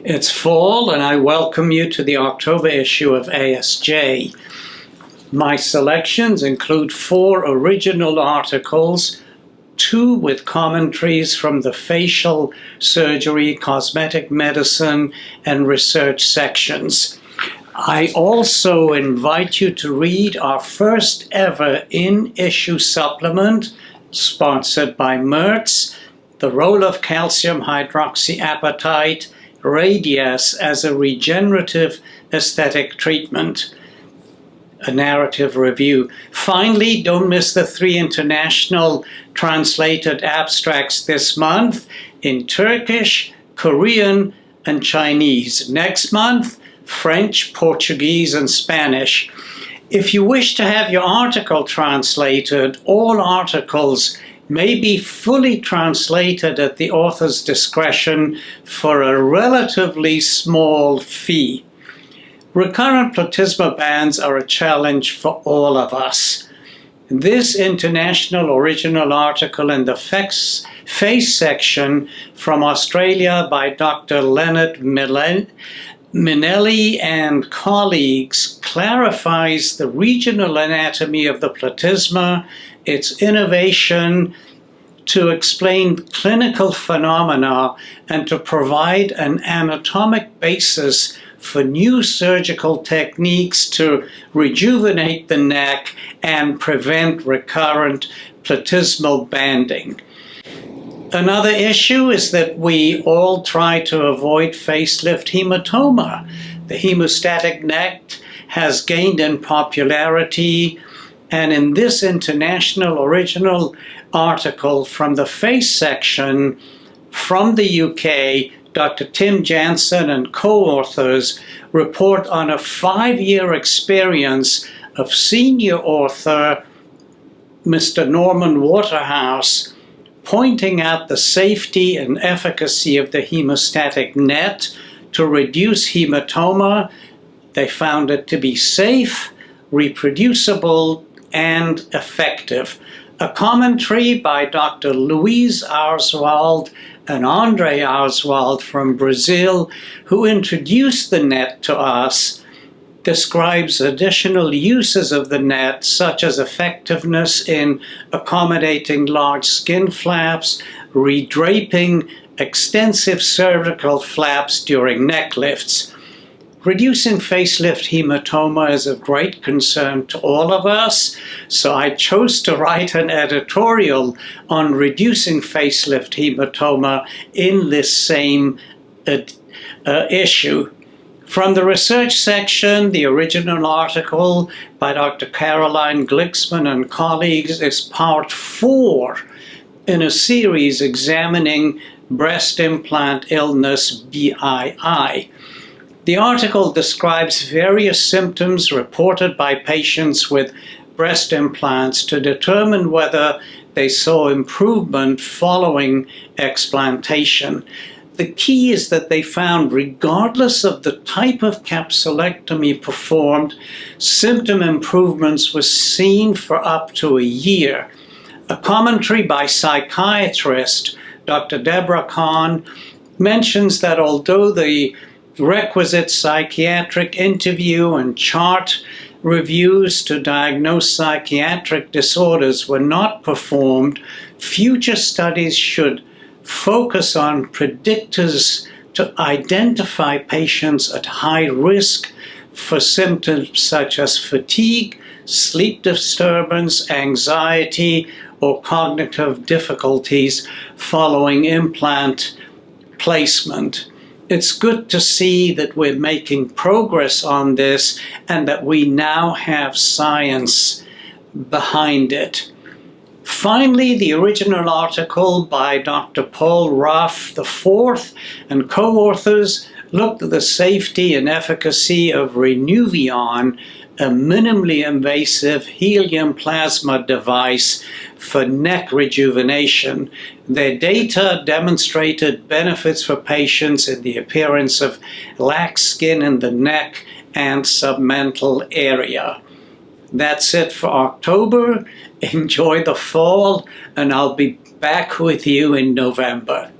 It's fall, and I welcome you to the October issue of ASJ. My selections include 4 original articles, 2 with commentaries from the facial surgery, cosmetic medicine, and research sections. I also invite you to read our first ever in-issue supplement, sponsored by Mertz, The Role of Calcium Hydroxyapatite, Radius as a Regenerative Aesthetic Treatment, a narrative review. Finally, don't miss the 3 international translated abstracts this month in Turkish, Korean, and Chinese. Next month, French, Portuguese, and Spanish. If you wish to have your article translated, all articles may be fully translated at the author's discretion for a relatively small fee. Recurrent platysma bands are a challenge for all of us. This international original article in the face section from Australia by Dr. Leonard Minelli and colleagues clarifies the regional anatomy of the platysma, its innovation to explain clinical phenomena and to provide an anatomic basis for new surgical techniques to rejuvenate the neck and prevent recurrent platysmal banding. Another issue is that we all try to avoid facelift hematoma. The hemostatic neck has gained in popularity, and in this international original article from the face section from the UK, Dr. Tim Jansen and co-authors report on a 5-year experience of senior author Mr. Norman Waterhouse, pointing out the safety and efficacy of the hemostatic net to reduce hematoma. They found it to be safe, reproducible, and effective. A commentary by Dr. Luiz Arswald and Andre Arswald from Brazil, who introduced the net to us, describes additional uses of the net, such as effectiveness in accommodating large skin flaps, redraping extensive cervical flaps during neck lifts. Reducing facelift hematoma is of great concern to all of us, so I chose to write an editorial on reducing facelift hematoma in this same issue. From the research section, the original article by Dr. Caroline Glicksman and colleagues is part 4 in a series examining breast implant illness, BII. The article describes various symptoms reported by patients with breast implants to determine whether they saw improvement following explantation. The key is that they found, regardless of the type of capsulectomy performed, symptom improvements were seen for up to a year. A commentary by psychiatrist Dr. Deborah Kahn mentions that although the requisite psychiatric interview and chart reviews to diagnose psychiatric disorders were not performed, future studies should focus on predictors to identify patients at high risk for symptoms such as fatigue, sleep disturbance, anxiety, or cognitive difficulties following implant placement. It's good to see that we're making progress on this and that we now have science behind it. Finally, the original article by Dr. Paul Ruff IV and co-authors looked at the safety and efficacy of Renuvion, a minimally invasive helium plasma device for neck rejuvenation. Their data demonstrated benefits for patients in the appearance of lax skin in the neck and submental area. That's it for October. Enjoy the fall, and I'll be back with you in November.